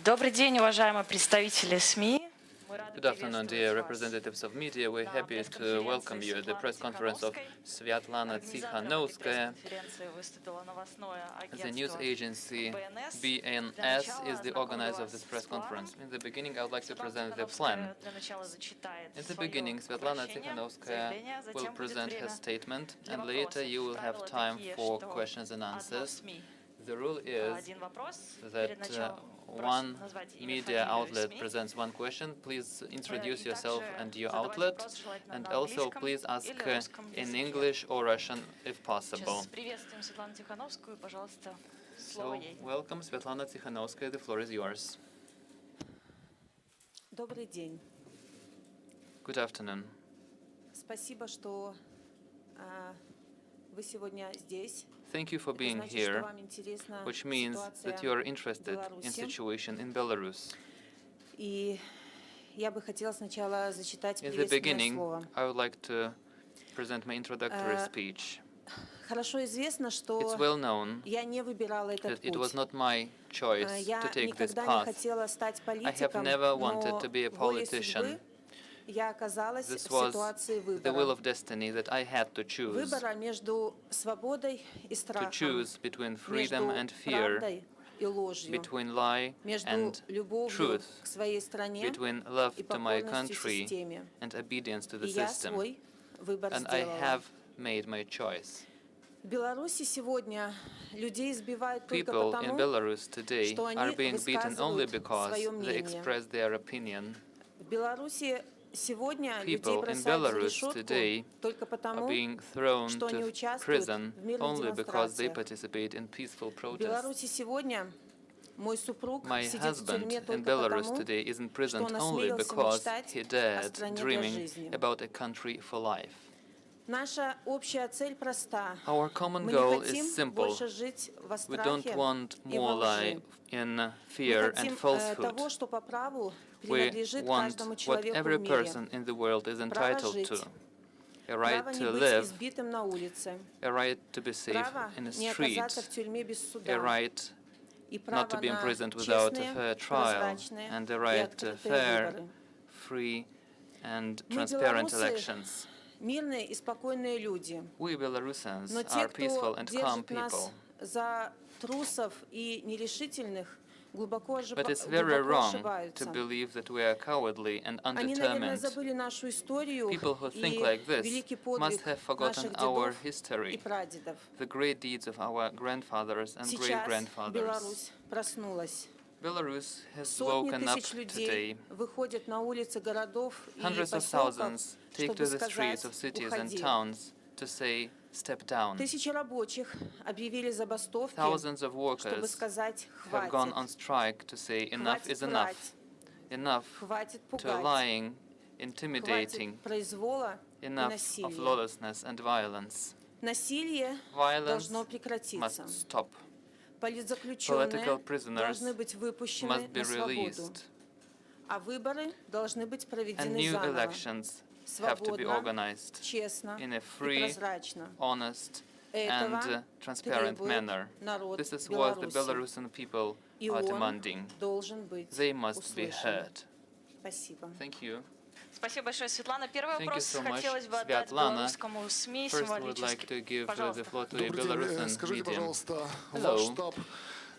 Добрый день, уважаемые представители СМИ. Good afternoon, dear representatives of media. We're happy to welcome you at the press conference of Sviatlana Tsikhanouskaya. The news agency BNS is the organizer of this press conference. In the beginning, I would like to present the plan. In the beginning, Sviatlana Tsikhanouskaya will present her statement, and later you will have time for questions and answers. The rule is that one media outlet presents one question. Please introduce yourself and your outlet, and also please ask in English or Russian if possible. So, welcome, Svetlana Tsikhanouskaya. The floor is yours. Добрый день. Good afternoon. Спасибо, что вы сегодня здесь. Thank you for being here, which means that you are interested in situation in Belarus. И я бы хотела сначала зачитать In the приветственное beginning, слово. I would like to present my introductory speech. Хорошо известно, что It's well known я не выбирала этот that it was путь. not my choice Я to take this никогда не path. хотела стать I have политиком, never wanted to be a но волей politician. судьбы я оказалась This в was ситуации the will выбора. of destiny that I had to choose. Выбора между свободой и To страхом, choose between freedom между and fear, правдой и ложью, between lie между and любовью truth, к своей стране between love и to my покорностью country системе. and obedience to И the я system. свой выбор And I сделала. have made my choice. В Беларуси сегодня людей избивают только People in потому, Belarus today что are они being beaten only высказывают because свое they мнение. express their opinion. В Беларуси сегодня людей People in бросают за Belarus решетку today только are потому, being thrown что они to участвуют prison в мирных only because they демонстрациях. participate in peaceful В protests. Беларуси сегодня мой супруг My сидит в husband тюрьме in только Belarus потому, today is in что prison он only осмелился because мечтать he о dared стране для dreaming жизни. about a country for life. Наша общая цель проста. Our common Мы goal не is хотим simple. больше жить во We don't страхе want и во more лжи. life in Мы fear and хотим falsehood. того, что по праву We принадлежит want каждому what человеку every в мире. person in the world is Право entitled жить, to. A право right не to быть live, избитым на улице, a right to be safe право in the не оказаться в street, тюрьме без a суда, right и not to право be на imprisoned without a честные, fair trial, прозрачные and a и right to открытые fair, выборы. free, and Мы, transparent белорусы, elections. мирные и спокойные люди, We Belarusians но are те, peaceful кто and calm держит нас people. за трусов и нерешительных, глубоко But it's very wrong to ошибаются. believe that we are cowardly and Они, наверное, undetermined. забыли нашу историю People who think и like this великий must подвиг have forgotten наших our дедов и history, прадедов. the great deeds of our grandfathers and Сейчас great-grandfathers. Беларусь проснулась. Belarus has Сотни woken up тысяч людей today. выходят на улицы городов и Hundreds of поселков, thousands take чтобы to the streets сказать of cities and «уходи». towns to say, step down. Тысячи рабочих объявили забастовки, Thousands of чтобы workers сказать have gone on «хватит». strike to say enough Хватит is enough. врать, Enough хватит to пугать, lying, intimidating, хватит произвола и enough of насилия. lawlessness and violence. Насилие Violence должно прекратиться. must stop. Политзаключенные Political prisoners должны быть выпущены must be на свободу, released. а выборы должны быть And проведены new заново, elections have to be свободно, organized честно in a и free, прозрачно. honest, Этого and transparent требует manner. народ This is what the Беларуси, Belarusian people и are он demanding. должен быть They must be услышан. heard. Спасибо. Thank you. Спасибо большое, Светлана. Первый Thank you вопрос so much, хотелось бы отдать Светлана. белорусскому СМИ First, we would like символически. to give the Пожалуйста. floor to a Добрый день. Belarusian Скажите, medium. пожалуйста, Hello. ваш штаб,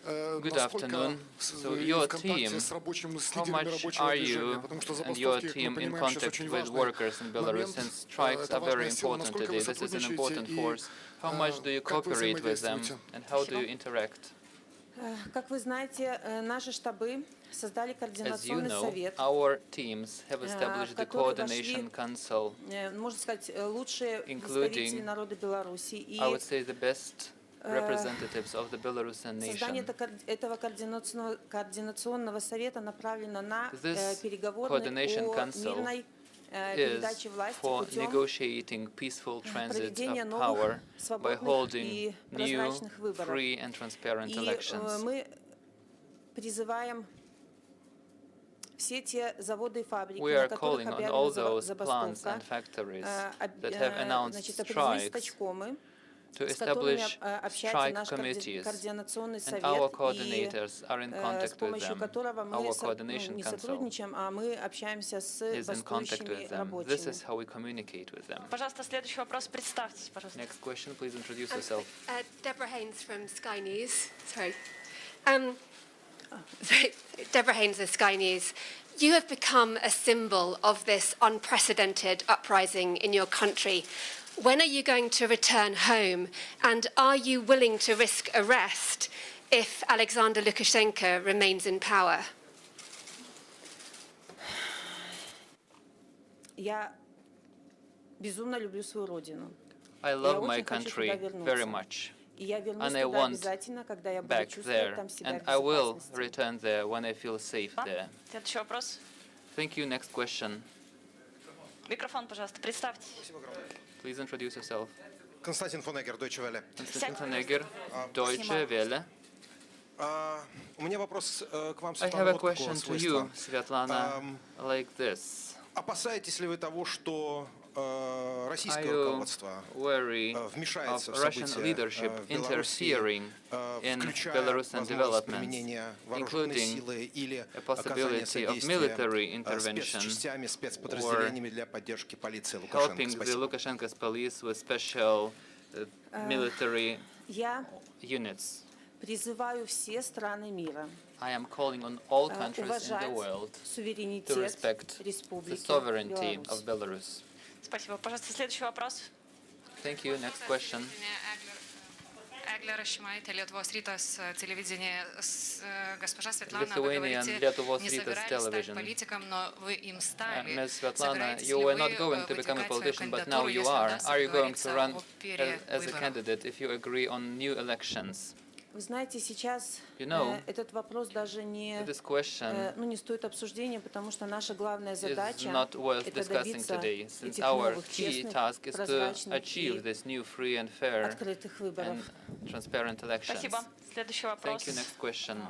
Good насколько afternoon. So вы your в контакте team, с рабочим, с how лидерами much рабочего are движения? you Потому что and your забастовки, мы team in понимаем, сейчас contact очень with важный workers in Belarus, момент. since strikes Это are very важная сила. important Насколько today? вы This is an сотрудничаете important и force. How much do you как вы cooperate with them, взаимодействуете? and how do you interact? Как вы знаете, наши штабы создали As you координационный know, совет, our teams have established the который Coordination вошли, Council, можно сказать, лучшие including, представители народа Беларуси. И I would say, the best representatives of the Belarusian создание nation. этого координационного совета направлено на This переговоры Coordination о Council мирной передачи is власти for путем negotiating peaceful transit проведения of новых power by свободных holding и new, прозрачных выборов. free and transparent И elections. мы призываем все те заводы и фабрики, We на are которых calling on объявлена all those plants забастовка, and factories that have announced значит, определить strikes стачкомы, to с которыми establish общается strike наш committees, координационный and совет, our и coordinators are in с contact with помощью them. которого мы Our coordination не council сотрудничаем, а мы общаемся с is in contact бастующими with them. This рабочими. is how we communicate with them. Пожалуйста, следующий вопрос. Представьтесь, пожалуйста. Next question, please introduce yourself. Deborah Haynes from Sky News. Sorry. Sorry. Deborah Haynes of Sky News. You have become a symbol of this unprecedented uprising in your country. When are you going to return home? And are you willing to risk arrest if Alexander Lukashenko remains in power? Я безумно люблю свою родину. I Я love my очень хочу country туда very вернуться. much, И я вернусь and I туда want обязательно, когда я буду back чувствовать there, там себя and в I will безопасности. return there when I feel safe there. Следующий вопрос. Thank you. Next question. Микрофон, пожалуйста, представьтесь. Please introduce yourself. Константин Фонегер, Deutsche Welle. Konstantin Foneger, Deutsche Welle. У меня вопрос к вам, I have Светлана, a вот какого question to свойства. you, Svetlana, like this. Опасаетесь ли вы того, что Are российское you руководство worried вмешается of в Russian события leadership в Беларуси, interfering in включая Belarusian возможность developments, применения вооруженной including силы или a оказания possibility of содействия military intervention спецчастями, спецподразделениями для поддержки полиции Лукашенко? helping the Спасибо. Lukashenko's police with special military Я units? призываю все страны мира I am calling on all countries in the уважать world to суверенитет respect the Республики sovereignty Беларусь. of Belarus. Спасибо. Пожалуйста, следующий вопрос. Thank you. Next question. Эглер Шмайт, Lietuvos rytas телевидение. Госпожа Светлана, вы Lithuanian говорите, Lietuvos не Rytas собирались television. стать политиком, но вы им стали. Ms. Svetlana, Собираетесь you ли were вы not going to become a выдвигать свою politician, but now кандидатуру, you если are. удастся Are you going to договориться run о as a перевыборах? candidate if you agree on new elections? Вы знаете, сейчас You know, этот вопрос даже не, This question не стоит обсуждения, потому что наша главная is задача not worth это discussing добиться today, since этих our новых, key честных, task is to прозрачных achieve и this new free and fair открытых выборов. and transparent elections. Спасибо. Следующий вопрос. Thank you. Next question.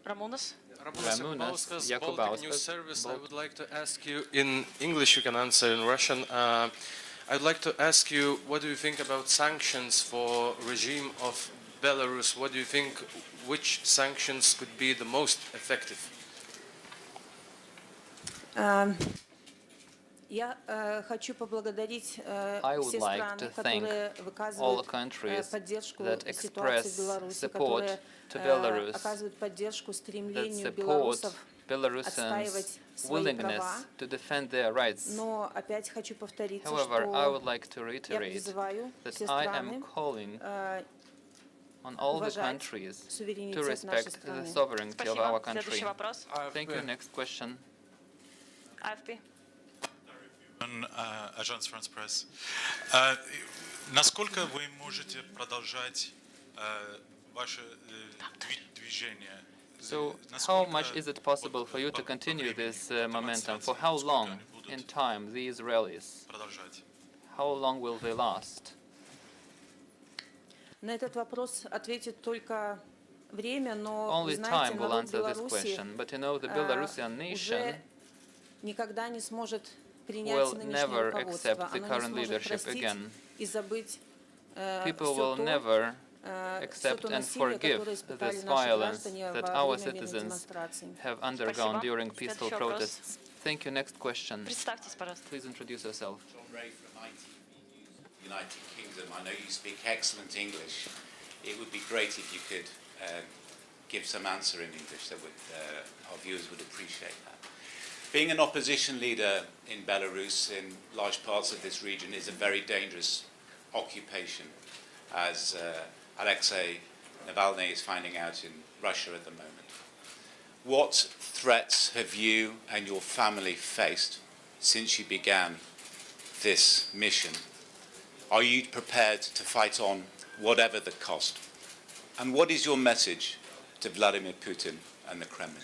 Рамунас. Ramunas Baltic News Jakubauskas. Service. I would like to ask you in English. You can answer in Russian. I'd like to ask you, what do you think about sanctions for regime of Belarus? What do you think? Which sanctions could be the most effective? Я хочу поблагодарить I would все like страны, to thank которые all выказывают countries поддержку that ситуации в express Беларуси, support которые to Belarus, оказывают поддержку that стремлению support белорусов Belarusians' отстаивать свои willingness права. to defend their rights. Но опять хочу повториться, However, I would что like to я reiterate призываю все that I страны am calling on all the уважать countries to суверенитет нашей respect the страны. sovereignty of our Спасибо. country. Следующий вопрос. Thank you. Next question. АФП. Agence France Press. Насколько вы можете продолжать ваше движение? So, how much is it possible for you to continue this momentum? For how long in time these rallies? Продолжать. How long will they last? На этот вопрос ответит только время, но Only вы знаете, time will народ answer this Беларуси question. But you know, the Belarusian nation уже никогда не сможет принять will нынешнее never руководство. accept the Оно не current сможет leadership простить again. и забыть People все will то, never все accept то and насилие, forgive которое испытали this наши violence граждане that во our время мирных citizens демонстраций. have undergone Спасибо. during peaceful Следующий вопрос. protests. Thank you. Next question. Представьтесь, пожалуйста. Please introduce yourself. John Ray from United Kingdom. I know you speak excellent English. It would be great if you could give some answer in English. That would our viewers would appreciate that. Being an opposition leader in Belarus, in large parts of this region, is a very dangerous occupation, as Alexei Navalny is finding out in Russia at the moment. What threats have you and your family faced since you began this mission? Are you prepared to fight on whatever the cost? And what is your message to Vladimir Putin and the Kremlin?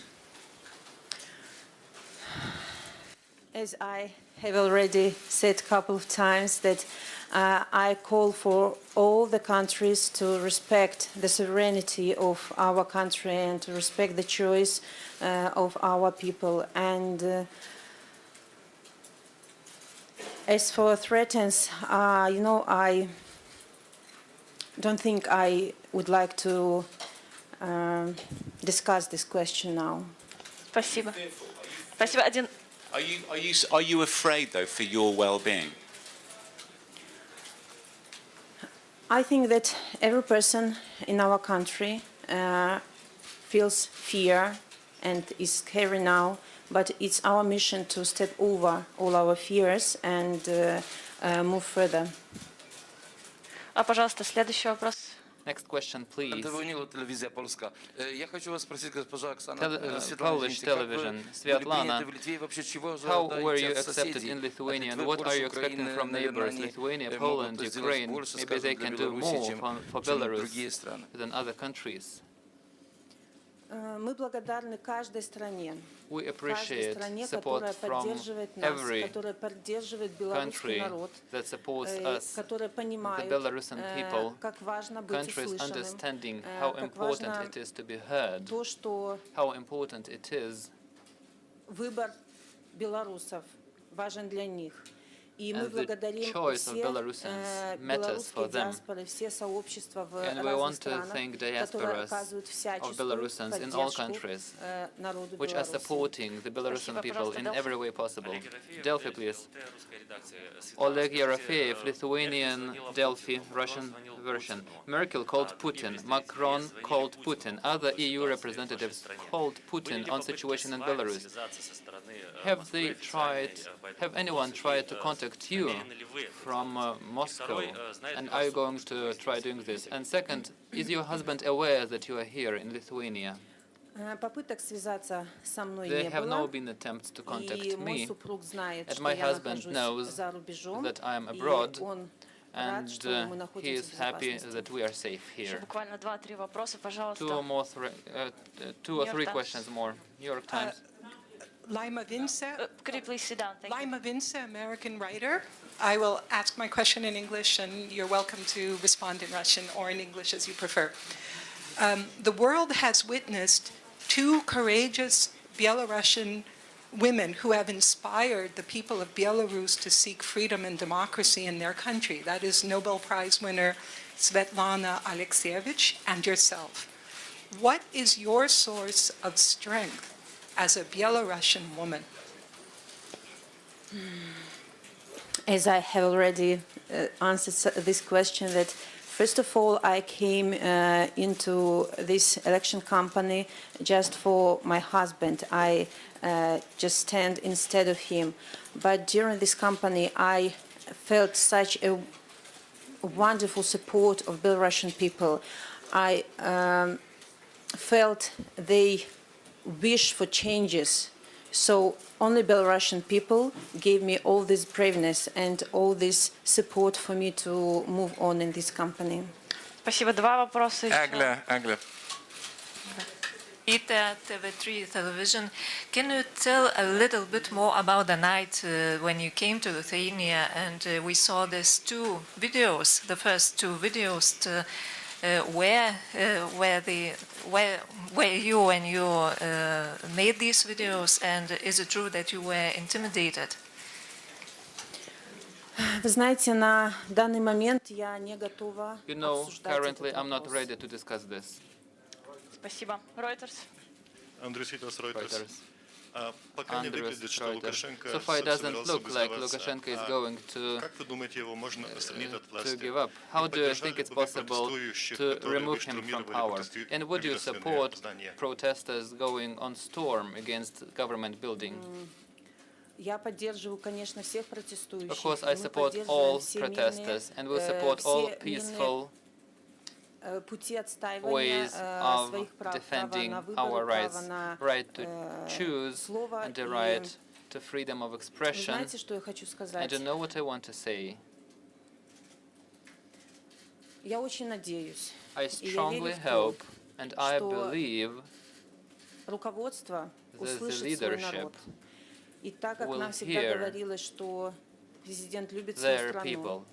As I have already said a couple of times, that I call for all the countries to respect the sovereignty of our country and to respect the choice of our people. And as for threats, I don't think I would like to discuss this question now. Спасибо. Спасибо. Are you afraid, though, for your well-being? I think that every person in our country feels fear and is scary now, but it's our mission to step over all our fears and move further. Пожалуйста, следующий вопрос. Next question, please. Телевизия Polska. Я хочу вас спросить, госпожа Оксана, Polish television. Svetlana, how were you accepted in Lithuania and what are you expecting from neighbors, Lithuania, Poland, Ukraine? Maybe they can do more for Belarus than other countries. Мы благодарны каждой стране, We каждой appreciate стране, support которая from поддерживает нас, every которая поддерживает белорусский country народ, that supports us, которые the понимают, Belarusian people, как важно быть countries услышанным, understanding how как important важно it is to be heard, то, что how important it is, выбор белорусов важен для них. И мы and the благодарим choice of все Belarusians matters for белорусские them. диаспоры, все сообщества в And we разных want to странах, thank которые diasporas оказывают of всяческую Belarusians in all поддержку countries, народу which are Беларуси. supporting the Belarusian Спасибо, people in пожалуйста, every way possible. Delphi, please. Oleg Yerofeev, Lithuanian, Delphi, Russian version. Merkel called Putin. Macron called Putin. Other EU representatives called Putin on situation in Belarus. Have anyone tried to contact you from Moscow? And are you going to try doing this? And second, is your husband aware that you are here in Lithuania? Попыток связаться со мной There не have было, not been attempts to contact и мой me, супруг знает, and что my я husband нахожусь knows за рубежом, that I am и abroad, он рад, and что мы he находимся is в happy безопасности. that we are safe Еще here. буквально 2-3 вопроса, пожалуйста. Two or New three York questions more. New York Times. Lima Vince, Could you please sit down? Thank you. Lima Vince, American writer. I will ask my question in English, and you're welcome to respond in Russian or in English as you prefer. The world has witnessed two courageous Belarusian women who have inspired the people of Belarus to seek freedom and democracy in their country. That is Nobel Prize winner Svetlana Alexievich and yourself. What is your source of strength as a Belarusian woman? As I have already answered this question, that first of all, I came into this election campaign just for my husband. I just stand instead of him. But during this campaign, I felt such a wonderful support of Belarusian people. I felt they wish for changes. So only Belarusian people gave me all this braveness and all this support for me to move on in this company. Спасибо. 2 вопроса еще. Agla. ITA TV3 television. Can you tell a little bit more about the night when you came to Lithuania and we saw these 2 videos, the first 2 videos, where you and you made these videos, and is it true that you were intimidated? Вы знаете, на данный момент я не готова You know, обсуждать currently этот I'm not вопрос. ready to discuss this. Спасибо. Reuters. Андрей Ситос, Reuters. Reuters. Пока не Andrus выглядит, что Reuters. Лукашенко So far it doesn't собирался look like высказываться. Lukashenko is going to Как вы думаете, его можно отстранить от to власти? give up. How do you think it's possible to remove him from power? And would you support protesters going on storm against government building? Я поддерживаю, конечно, всех протестующих. Of course, I Мы support поддерживаем all все protesters and will мирные, support all все peaceful мирные, пути отстаивания ways of своих прав, права defending на выбор, our rights, права на right to choose слово. and the И right to freedom of вы expression. знаете, что я хочу And сказать? you know what I want to say? Я очень надеюсь, I и я strongly верю в то, hope and I что believe руководство that the услышит свой leadership народ И так как will нам всегда hear говорилось, что президент любит свою their страну people.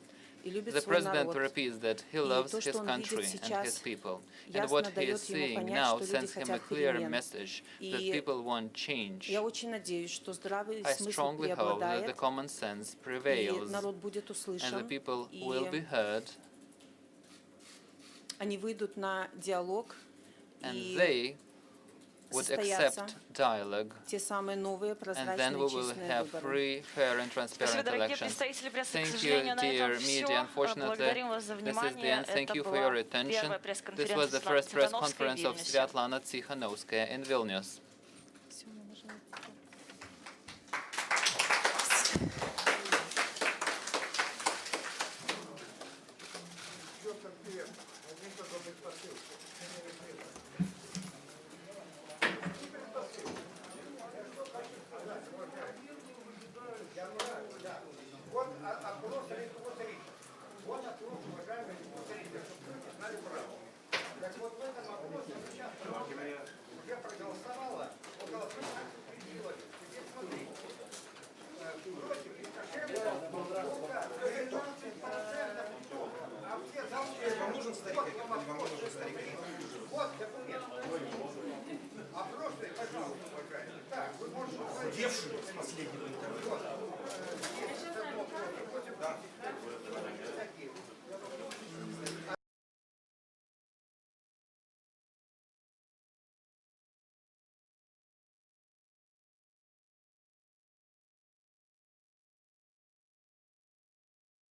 и любит The свой president народ, repeats that he И loves то, his что он country видит and his сейчас, people. And ясно what he дает is ему seeing понять, now что люди sends him a хотят clear перемен. message that И people want change. я очень надеюсь, что здравый I смысл strongly hope that the преобладает, common sense и prevails народ будет and the услышан, people will be и heard они выйдут на диалог, and и they would состоятся accept dialogue, те самые новые and then прозрачные we will честные have выборы. free, fair and Спасибо, transparent дорогие elections. представители прессы. К Thank you, сожалению, на dear этом media. все. Unfortunately, Благодарим вас за this is the внимание. end. Thank Это you for была your attention. первая This was пресс-конференция the first press Тихановской conference в of Вильнюсе. Sviatlana Tsikhanouskaya in Vilnius. Вам нужен старик или вам не нужен старик? Вот документ. А просто, пожалуйста, уважаемый. Так, вы можете... Худевший с последнего интервью.